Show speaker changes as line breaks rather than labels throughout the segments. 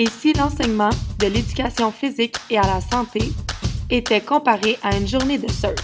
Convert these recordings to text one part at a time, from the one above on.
Et si l'enseignement de l'éducation physique et à la santé était comparé à une journée de surf?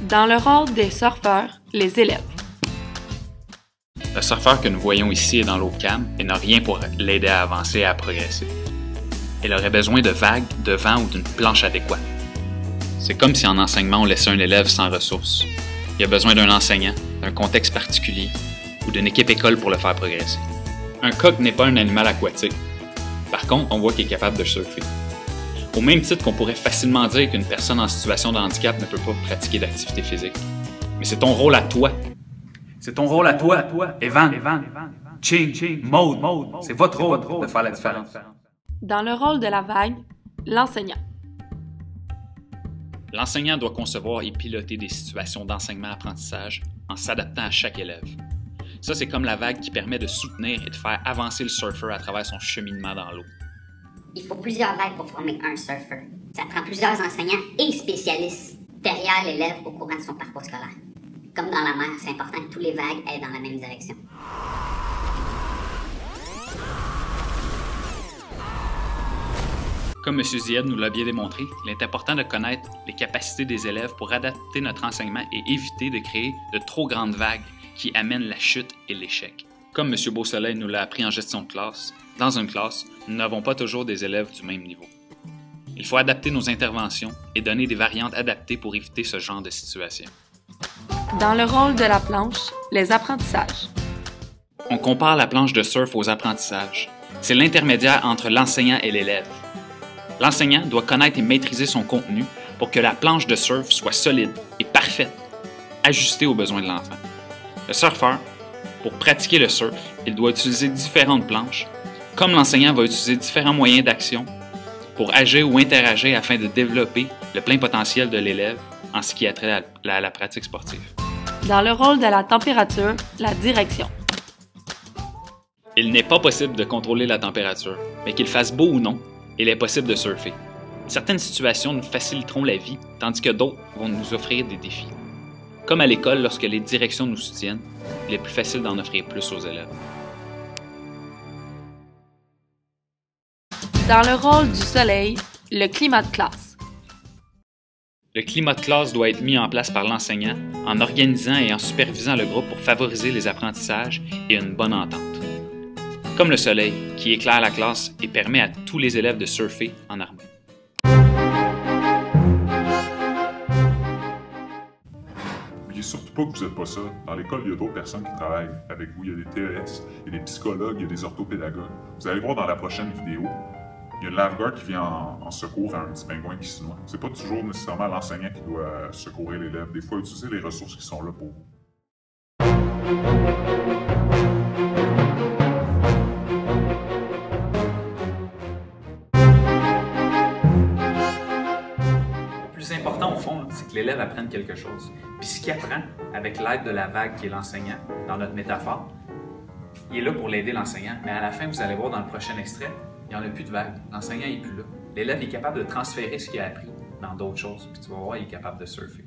Dans le rôle des surfeurs, les élèves.
Le surfeur que nous voyons ici est dans l'eau calme et n'a rien pour l'aider à avancer et à progresser. Il aurait besoin de vagues, de vent ou d'une planche adéquate. C'est comme si en enseignement on laissait un élève sans ressources. Il a besoin d'un enseignant, d'un contexte particulier ou d'une équipe école pour le faire progresser. Un coq n'est pas un animal aquatique. Par contre, on voit qu'il est capable de surfer. Au même titre qu'on pourrait facilement dire qu'une personne en situation de handicap ne peut pas pratiquer d'activité physique. Mais c'est ton rôle à toi.
C'est ton rôle à toi, Evan, Ching, Maud. C'est votre rôle de faire la différence.
Dans le rôle de la vague, l'enseignant.
L'enseignant doit concevoir et piloter des situations d'enseignement-apprentissage en s'adaptant à chaque élève. Ça, c'est comme la vague qui permet de soutenir et de faire avancer le surfeur à travers son cheminement dans l'eau.
Il faut plusieurs vagues pour former un surfeur. Ça prend plusieurs enseignants et spécialistes derrière l'élève au courant de son parcours scolaire. Comme dans la mer, c'est important que tous les vagues aillent dans la même direction.
Comme M. Zied nous l'a bien démontré, il est important de connaître les capacités des élèves pour adapter notre enseignement et éviter de créer de trop grandes vagues qui amènent la chute et l'échec. Comme M. Beausoleil nous l'a appris en gestion de classe, dans une classe, nous n'avons pas toujours des élèves du même niveau. Il faut adapter nos interventions et donner des variantes adaptées pour éviter ce genre de situation.
Dans le rôle de la planche, les apprentissages.
On compare la planche de surf aux apprentissages. C'est l'intermédiaire entre l'enseignant et l'élève. L'enseignant doit connaître et maîtriser son contenu pour que la planche de surf soit solide et parfaite, ajustée aux besoins de l'enfant. Le surfeur, pour pratiquer le surf, il doit utiliser différentes planches, comme l'enseignant va utiliser différents moyens d'action pour agir ou interagir afin de développer le plein potentiel de l'élève en ce qui a trait à la pratique sportive.
Dans le rôle de la température, la direction.
Il n'est pas possible de contrôler la température, mais qu'il fasse beau ou non, il est possible de surfer. Certaines situations nous faciliteront la vie, tandis que d'autres vont nous offrir des défis. Comme à l'école, lorsque les directions nous soutiennent, il est plus facile d'en offrir plus aux élèves.
Dans le rôle du soleil, le climat de classe.
Le climat de classe doit être mis en place par l'enseignant en organisant et en supervisant le groupe pour favoriser les apprentissages et une bonne entente. Comme le soleil, qui éclaire la classe et permet à tous les élèves de surfer en harmonie.
N'oubliez surtout pas que vous n'êtes pas seul. Dans l'école, il y a d'autres personnes qui travaillent avec vous. Il y a des TES, il y a des psychologues, il y a des orthopédagogues. Vous allez voir dans la prochaine vidéo, il y a une lifeguard qui vient en secours à un petit pingouin qui se noie. C'est pas toujours nécessairement l'enseignant qui doit secourir l'élève. Des fois, utiliser les ressources qui sont là pour vous.
Le plus important, au fond, c'est que l'élève apprenne quelque chose. Puis ce qu'il apprend, avec l'aide de la vague qui est l'enseignant, dans notre métaphore, il est là pour l'aider l'enseignant. Mais à la fin, vous allez voir dans le prochain extrait, il n'y en a plus de vague. L'enseignant n'est plus là. L'élève est capable de transférer ce qu'il a appris dans d'autres choses. Puis tu vas voir, il est capable de surfer.